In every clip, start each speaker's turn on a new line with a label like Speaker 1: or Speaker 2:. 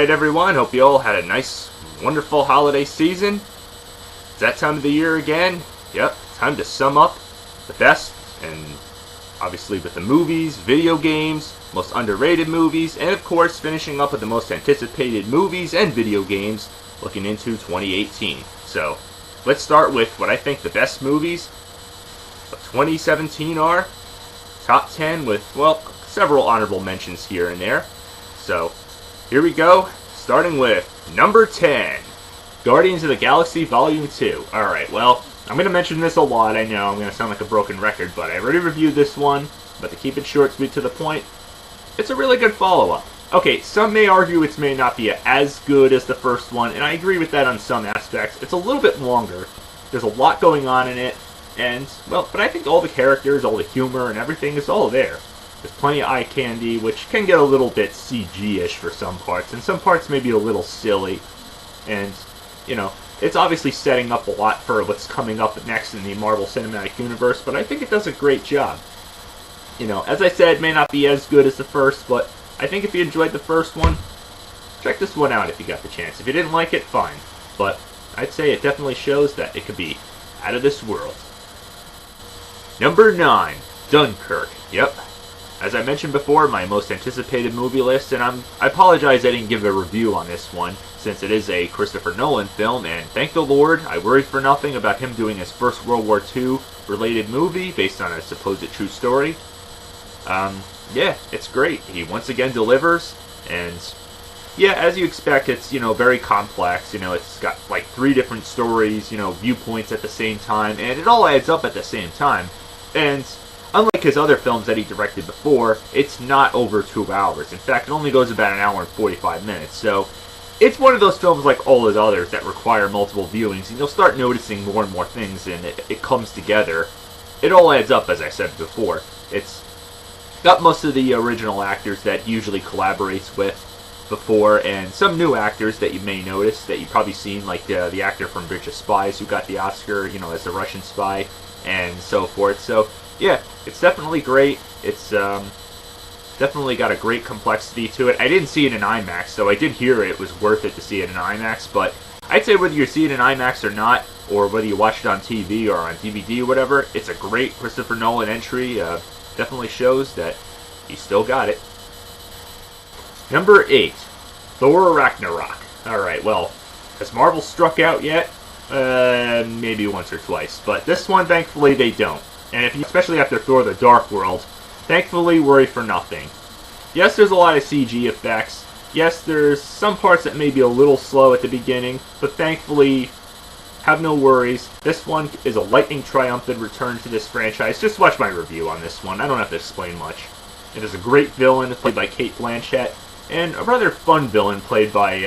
Speaker 1: Alright everyone, hope you all had a nice, wonderful holiday season. It's that time of the year again. Yep, time to sum up the best, and obviously with the movies, video games, most underrated movies, and of course finishing up with the most anticipated movies and video games looking into 2018. So, let's start with what I think the best movies of 2017 are. Top 10 with, well, several honorable mentions here and there. So, here we go, starting with number 10, Guardians of the Galaxy Volume 2. Alright, well, I'm going to mention this a lot, I know, I'm going to sound like a broken record, but I already reviewed this one, but to keep it short, sweet, to the point, it's a really good follow-up. Okay, some may argue it may not be as good as the first one, and I agree with that on some aspects. It's a little bit longer, there's a lot going on in it, and, well, but I think all the characters, all the humor, and everything is all there. There's plenty of eye candy, which can get a little bit CG-ish for some parts, and some parts may be a little silly. And, you know, it's obviously setting up a lot for what's coming up next in the Marvel Cinematic Universe, but I think it does a great job. You know, as I said, it may not be as good as the first, but I think if you enjoyed the first one, check this one out if you got the chance. If you didn't like it, fine. But I'd say it definitely shows that it could be out of this world. Number 9, Dunkirk. Yep. As I mentioned before, my most anticipated movie list, and I apologize I didn't give a review on this one, since it is a Christopher Nolan film, and thank the Lord, I worried for nothing about him doing his first World War II related movie based on a supposed true story. Yeah, it's great. He once again delivers, and yeah, as you expect, it's, you know, very complex. You know, it's got like 3 different stories, you know, viewpoints at the same time, and it all adds up at the same time. And unlike his other films that he directed before, it's not over 2 hours. In fact, it only goes about an hour and 45 minutes. So, it's one of those films like all his others that require multiple viewings, and you'll start noticing more and more things, and it comes together. It all adds up, as I said before. It's got most of the original actors that he usually collaborates with before, and some new actors that you may notice that you've probably seen, like the actor from Bridge of Spies who got the Oscar, you know, as the Russian spy, and so forth. So, yeah, it's definitely great. It's definitely got a great complexity to it. I didn't see it in IMAX, so I did hear it was worth it to see it in IMAX, but I'd say whether you see it in IMAX or not, or whether you watch it on TV or on DVD or whatever, it's a great Christopher Nolan entry. Definitely shows that he still got it. Number 8, Thor Ragnarok. Alright, well, has Marvel struck out yet? Maybe once or twice, but this one, thankfully, they don't. And if you, especially after Thor the Dark World, thankfully worry for nothing. Yes, there's a lot of CG effects. Yes, there's some parts that may be a little slow at the beginning, but thankfully, have no worries. This one is a lightning triumphant return to this franchise. Just watch my review on this one. I don't have to explain much. It is a great villain played by Cate Blanchett, and a rather fun villain played by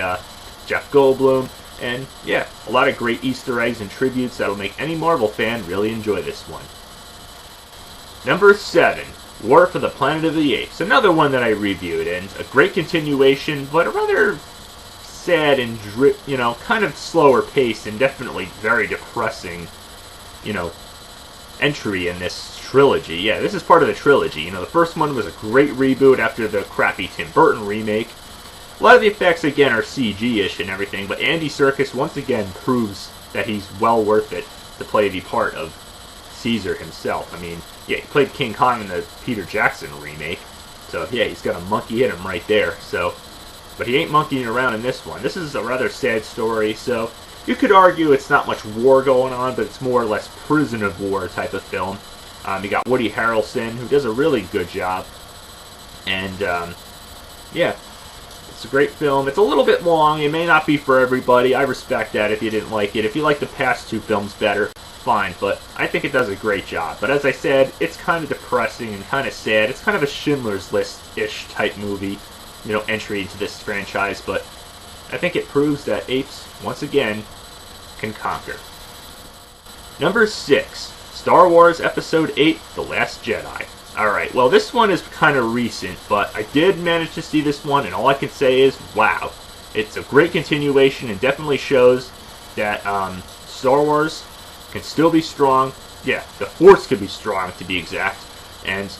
Speaker 1: Jeff Goldblum. And yeah, a lot of great Easter eggs and tributes that'll make any Marvel fan really enjoy this one. Number 7, War for the Planet of the Apes. Another one that I reviewed, and a great continuation, but a rather sad and, you know, kind of slower pace, and definitely very depressing, you know, entry in this trilogy. Yeah, this is part of the trilogy. You know, the first one was a great reboot after the crappy Tim Burton remake. A lot of the effects, again, are CG-ish and everything, but Andy Serkis once again proves that he's well worth it to play the part of Caesar himself. I mean, yeah, he played King Kong in the Peter Jackson remake, so yeah, he's got a monkey in him right there, so, but he ain't monkeying around in this one. This is a rather sad story, so you could argue it's not much war going on, but it's more or less prison of war type of film. You got Woody Harrelson, who does a really good job, and yeah, it's a great film. It's a little bit long. It may not be for everybody. I respect that if you didn't like it. If you like the past 2 films better, fine, but I think it does a great job. But as I said, it's kind of depressing and kind of sad. It's kind of a Schindler's List-ish type movie, you know, entry into this franchise, but I think it proves that Apes, once again, can conquer. Number 6, Star Wars Episode 8, The Last Jedi. Alright, well, this one is kind of recent, but I did manage to see this one, and all I can say is, wow. It's a great continuation and definitely shows that Star Wars can still be strong. Yeah, the Force could be strong, to be exact. And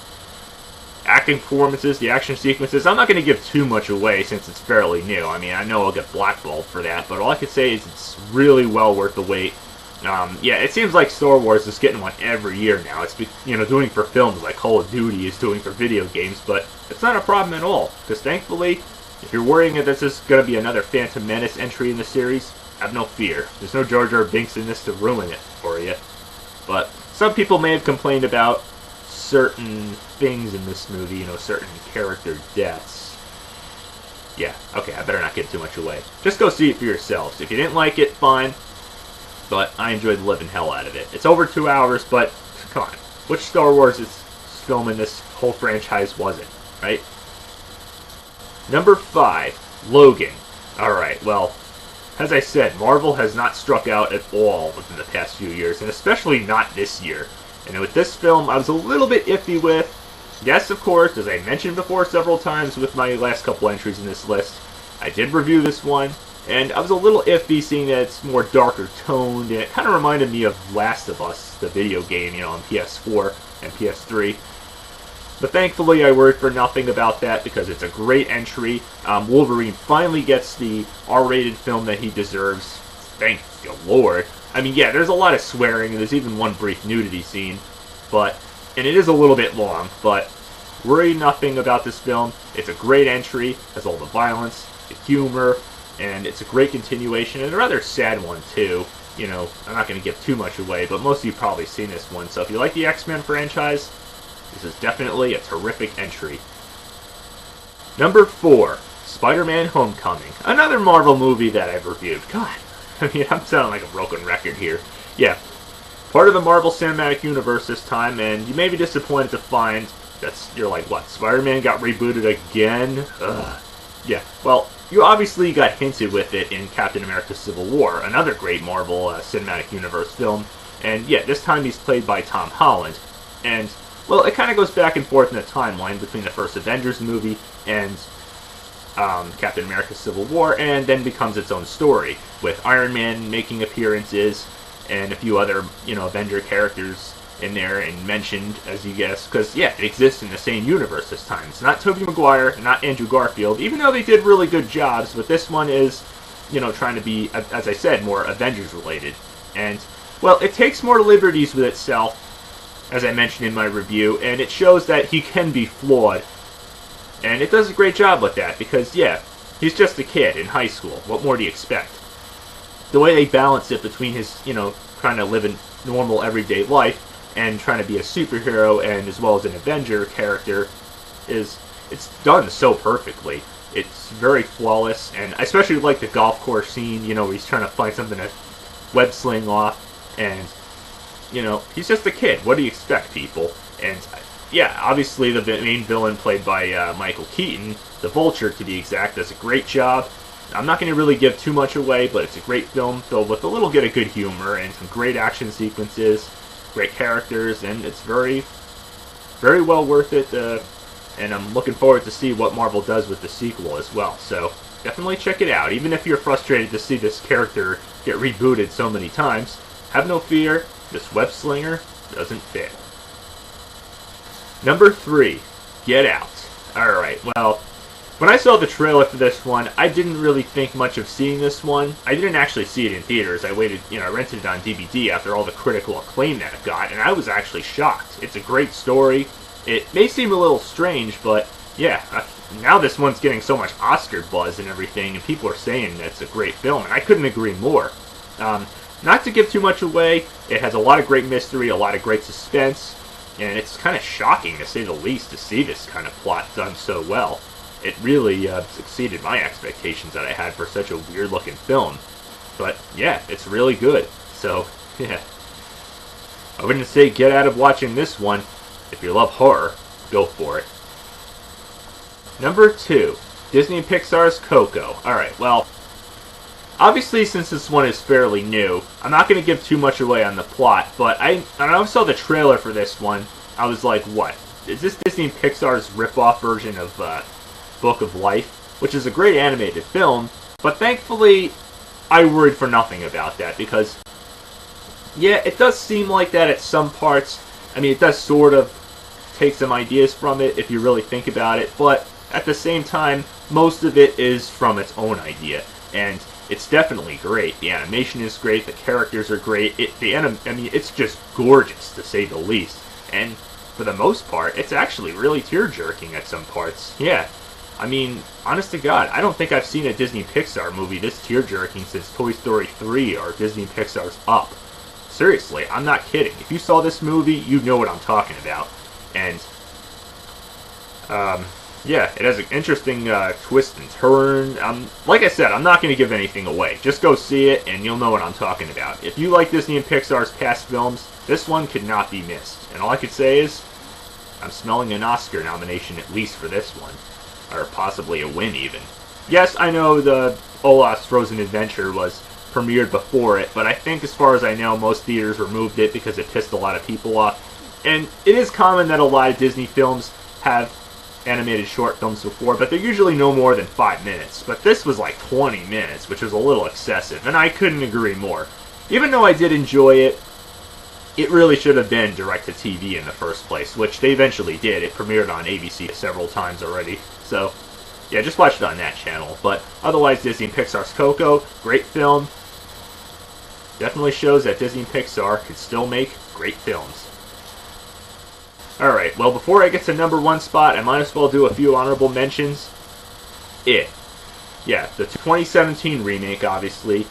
Speaker 1: acting performances, the action sequences. I'm not going to give too much away since it's fairly new. I mean, I know I'll get blackballed for that, but all I can say is it's really well worth the wait. Yeah, it seems like Star Wars is getting one every year now. It's doing for films like Call of Duty is doing for video games, but it's not a problem at all. Because thankfully, if you're worrying that this is going to be another Phantom Menace entry in the series, have no fear. There's no Jar Jar Binks in this to ruin it for you. But some people may have complained about certain things in this movie, certain character deaths. Yeah, okay, I better not give too much away. Just go see it for yourselves. If you didn't like it, fine. But I enjoyed the living hell out of it. It's over 2 hours, but come on. Which Star Wars film in this whole franchise wasn't, right? Number 5, Logan. Alright, well, as I said, Marvel has not struck out at all within the past few years, and especially not this year. And with this film, I was a little bit iffy with. Yes, of course, as I mentioned before several times with my last couple entries in this list, I did review this one, and I was a little iffy seeing that it's more darker toned, and it kind of reminded me of Last of Us, the video game, on PS4 and PS3. But thankfully, I worried for nothing about that because it's a great entry. Wolverine finally gets the R-rated film that he deserves. Thank you, Lord. I mean, yeah, there's a lot of swearing, and there's even one brief nudity scene, and it is a little bit long, but worry nothing about this film. It's a great entry, has all the violence, the humor, and it's a great continuation, and a rather sad one, too. I'm not going to give too much away, but most of you have probably seen this one, so if you like the X-Men franchise, this is definitely a terrific entry. Number 4, SpiderMan Homecoming. Another Marvel movie that I've reviewed. God, I mean, I'm sounding like a broken record here. Yeah, part of the Marvel Cinematic Universe this time, and you may be disappointed to find you're like, what, Spider-Man got rebooted again? Ugh. Yeah, well, you obviously got hinted with it in Captain America Civil War, another great Marvel Cinematic Universe film, and yeah, this time he's played by Tom Holland, and, well, it kind of goes back and forth in the timeline between the first Avengers movie and Captain America Civil War, and then becomes its own story, with Iron Man making appearances, and a few other, Avenger characters in there and mentioned, as you guess, because, yeah, it exists in the same universe this time. It's not Tobey Maguire, not Andrew Garfield, even though they did really good jobs, but this one is, trying to be, as I said, more Avengers-related. And, well, it takes more liberties with itself, as I mentioned in my review, and it shows that he can be flawed. And it does a great job with that, because, yeah, he's just a kid in high school. What more do you expect? The way they balance it between his, trying to live a normal, everyday life, and trying to be a superhero and as well as an Avenger character it's done so perfectly. It's very flawless, and I especially like the golf course scene, where he's trying to find something to web sling off, and, he's just a kid. What do you expect, people? And, yeah, obviously the main villain played by Michael Keaton, the Vulture to be exact, does a great job. I'm not going to really give too much away, but it's a great film filled with a little bit of good humor and some great action sequences, great characters, and it's very, very well worth it, and I'm looking forward to see what Marvel does with the sequel as well, so definitely check it out. Even if you're frustrated to see this character get rebooted so many times, have no fear, this web slinger doesn't fit. Number 3, Get Out. Alright, well, when I saw the trailer for this one, I didn't really think much of seeing this one. I didn't actually see it in theaters. I waited, I rented it on DVD after all the critical acclaim that it got, and I was actually shocked. It's a great story. It may seem a little strange, but yeah, now this one's getting so much Oscar buzz and everything, and people are saying that it's a great film, and I couldn't agree more. Not to give too much away, it has a lot of great mystery, a lot of great suspense, and it's kind of shocking, to say the least, to see this kind of plot done so well. It really exceeded my expectations that I had for such a weird-looking film. But, yeah, it's really good. So, yeah. I wouldn't say get out of watching this one. If you love horror, go for it. Number 2, Disney and Pixar's Koko. Alright, well, obviously since this one is fairly new, I'm not going to give too much away on the plot, but I saw the trailer for this one. I was like, what? Is this Disney and Pixar's rip-off version of Book of Life, which is a great animated film, but thankfully I worried for nothing about that, because yeah, it does seem like that at some parts. I mean, it does sort of take some ideas from it if you really think about it, but at the same time, most of it is from its own idea, and it's definitely great. The animation is great, the characters are great, it's just gorgeous, to say the least, and for the most part, it's actually really tear-jerking at some parts. Yeah, I mean, honest to God, I don't think I've seen a Disney Pixar movie this tear-jerking since Toy Story 3 or Disney Pixar's Up. Seriously, I'm not kidding. If you saw this movie, you know what I'm talking about. And, yeah, it has an interesting twist and turn. Like I said, I'm not going to give anything away. Just go see it, and you'll know what I'm talking about. If you like Disney and Pixar's past films, this one could not be missed. And all I could say is, I'm smelling an Oscar nomination at least for this one. Or possibly a win, even. Yes, I know the Olaf's Frozen Adventure was premiered before it, but I think as far as I know, most theaters removed it because it pissed a lot of people off. And it is common that a lot of Disney films have animated short films before, but they're usually no more than 5 minutes. But this was like 20 minutes, which was a little excessive, and I couldn't agree more. Even though I did enjoy it, it really should have been direct-to-TV in the first place, which they eventually did. It premiered on ABC several times already. So, yeah, just watch it on that channel. But otherwise, Disney and Pixar's Koko, great film. Definitely shows that Disney and Pixar can still make great films. Alright, well, before I get to number one spot, I might as well do a few honorable mentions. It. Yeah, the 2017 remake, obviously.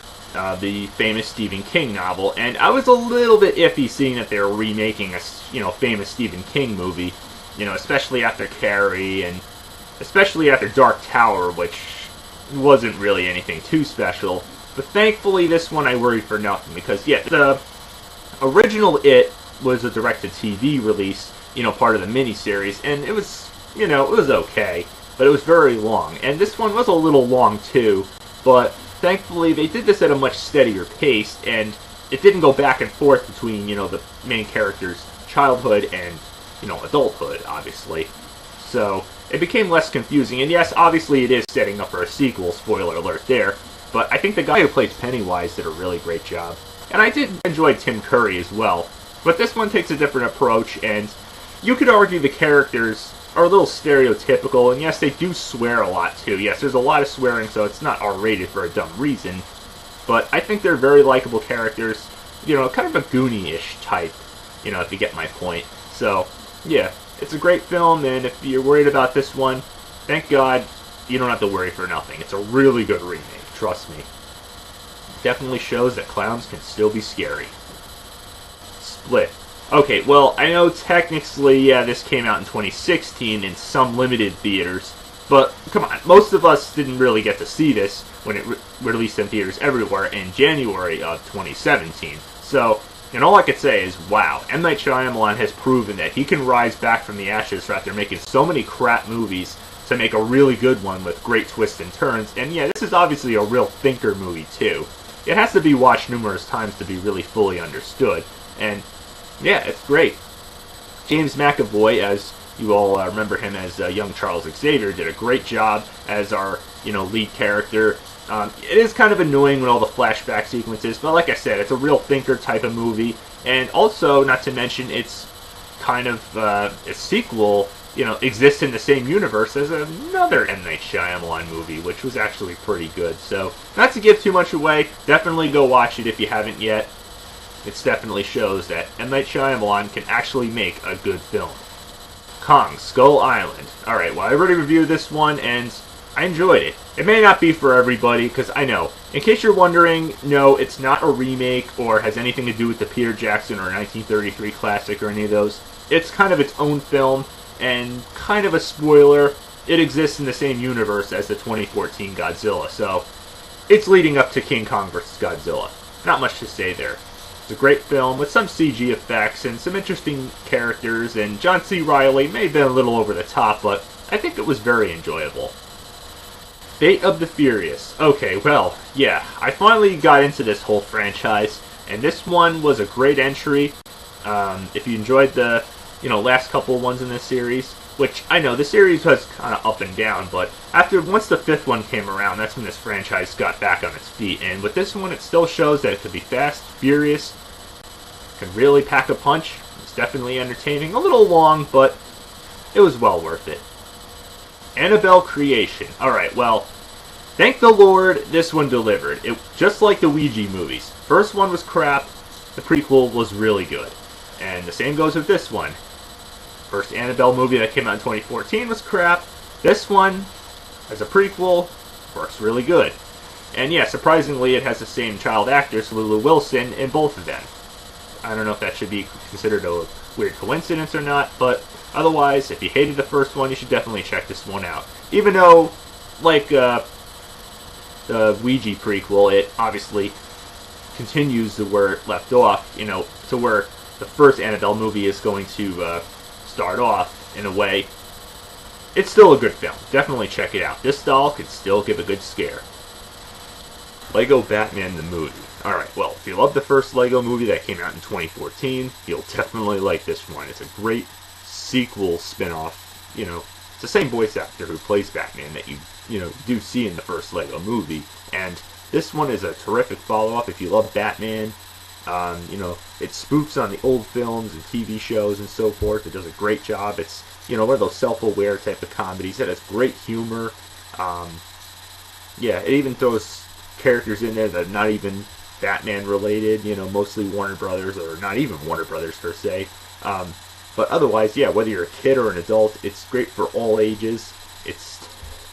Speaker 1: The famous Stephen King novel, and I was a little bit iffy seeing that they were remaking a famous Stephen King movie, especially after Carrie and especially after Dark Tower, which wasn't really anything too special. But thankfully, this one I worried for nothing because yeah, the original It was a direct-to-TV release, part of the miniseries, and it was it was okay, but it was very long, and this one was a little long too, but thankfully, they did this at a much steadier pace, and it didn't go back and forth between, the main character's childhood and, adulthood, obviously. So, it became less confusing, and yes, obviously it is setting up for a sequel, spoiler alert there, but I think the guy who plays Pennywise did a really great job. And I did enjoy Tim Curry as well, but this one takes a different approach, and you could argue the characters are a little stereotypical, and yes, they do swear a lot too. Yes, there's a lot of swearing, so it's not R-rated for a dumb reason, but I think they're very likable characters, kind of a Goonie-ish type, if you get my point. So, yeah, it's a great film, and if you're worried about this one, thank God you don't have to worry for nothing. It's a really good remake, trust me. It definitely shows that clowns can still be scary. Split. Okay, well, I know technically, yeah, this came out in 2016 in some limited theaters, but come on, most of us didn't really get to see this when it released in theaters everywhere in January of 2017. So, and all I could say is, wow, M. Night Shyamalan has proven that he can rise back from the ashes after making so many crap movies to make a really good one with great twists and turns, and yeah, this is obviously a real thinker movie too. It has to be watched numerous times to be really fully understood, and yeah, it's great. James McAvoy, as you all remember him as young Charles Xavier, did a great job as our, lead character. It is kind of annoying with all the flashback sequences, but like I said, it's a real thinker type of movie. And also, not to mention, it's kind of a sequel, exists in the same universe as another M. Night Shyamalan movie, which was actually pretty good. So, not to give too much away, definitely go watch it if you haven't yet. It definitely shows that M. Night Shyamalan can actually make a good film. Kong, Skull Island. Alright, well, I already reviewed this one, and I enjoyed it. It may not be for everybody, because I know. In case you're wondering, no, it's not a remake or has anything to do with the Peter Jackson or 1933 classic or any of those. It's kind of its own film, and kind of a spoiler, it exists in the same universe as the 2014 Godzilla, so it's leading up to King Kong vs. Godzilla. Not much to say there. It's a great film with some CG effects and some interesting characters, and John C. Reilly may have been a little over the top, but I think it was very enjoyable. Fate of the Furious. Okay, well, yeah, I finally got into this whole franchise, and this one was a great entry. If you enjoyed the, last couple ones in this series, which I know the series was kind of up and down, but once the fifth one came around, that's when this franchise got back on its feet. And with this one, it still shows that it could be fast, furious, can really pack a punch. It's definitely entertaining. A little long, but it was well worth it. Annabelle Creation. Alright, well, thank the Lord this one delivered. It just like the Ouija movies. First one was crap, the prequel was really good. And the same goes with this one. First Annabelle movie that came out in 2014 was crap. This one, as a prequel, works really good. And yeah, surprisingly, it has the same child actress, Lulu Wilson, in both of them. I don't know if that should be considered a weird coincidence or not, but otherwise, if you hated the first one, you should definitely check this one out. Even though, like the Ouija prequel, it obviously continues to where it left off, you know, to where the first Annabelle movie is going to start off, in a way. It's still a good film. Definitely check it out. This doll could still give a good scare. Lego Batman the movie. Alright, well, if you love the first Lego movie that came out in 2014, you'll definitely like this one. It's a great sequel spin-off. You know, it's the same voice actor who plays Batman that you do see in the first Lego movie. And this one is a terrific follow-up if you love Batman. You know, it spoofs on the old films and TV shows and so forth. It does a great job. It's, you know, one of those self-aware type of comedies. It has great humor. Yeah, it even throws characters in there that are not even Batman related, you know, mostly Warner Brothers, or not even Warner Brothers per se. But otherwise, yeah, whether you're a kid or an adult, it's great for all ages. It's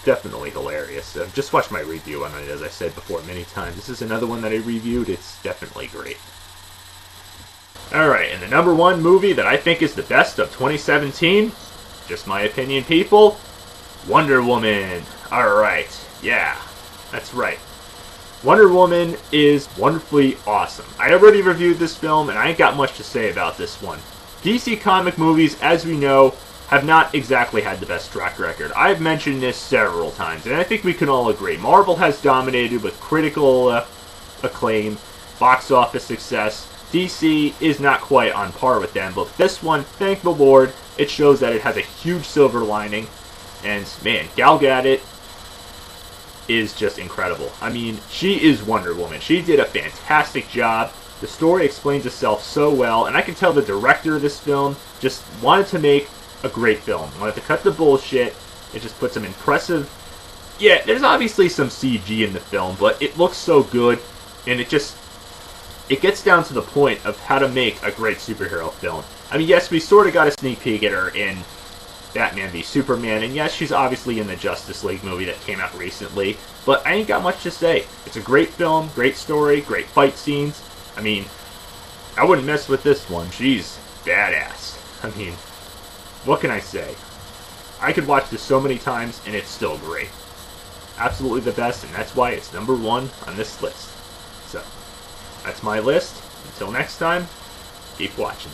Speaker 1: definitely hilarious. Just watch my review on it, as I said before many times. This is another one that I reviewed. It's definitely great. Alright, and the number one movie that I think is the best of 2017, just my opinion, people, Wonder Woman. Alright, yeah, that's right. Wonder Woman is wonderfully awesome. I already reviewed this film, and I ain't got much to say about this one. DC comic movies, as we know, have not exactly had the best track record. I've mentioned this several times, and I think we can all agree. Marvel has dominated with critical acclaim, box office success. DC is not quite on par with them, but this one, thank the Lord, it shows that it has a huge silver lining. And man, Gal Gadot is just incredible. I mean, she is Wonder Woman. She did a fantastic job. The story explains itself so well, and I can tell the director of this film just wanted to make a great film. Wanted to cut the bullshit. It just put some impressive... Yeah, there's obviously some CG in the film, but it looks so good, and it gets down to the point of how to make a great superhero film. I mean, yes, we sort of got a sneak peek at her in Batman v Superman, and yes, she's obviously in the Justice League movie that came out recently, but I ain't got much to say. It's a great film, great story, great fight scenes. I mean, I wouldn't mess with this one. She's badass. I mean, what can I say? I could watch this so many times, and it's still great. Absolutely the best, and that's why it's number one on this list. So, that's my list. Until next time, keep watching.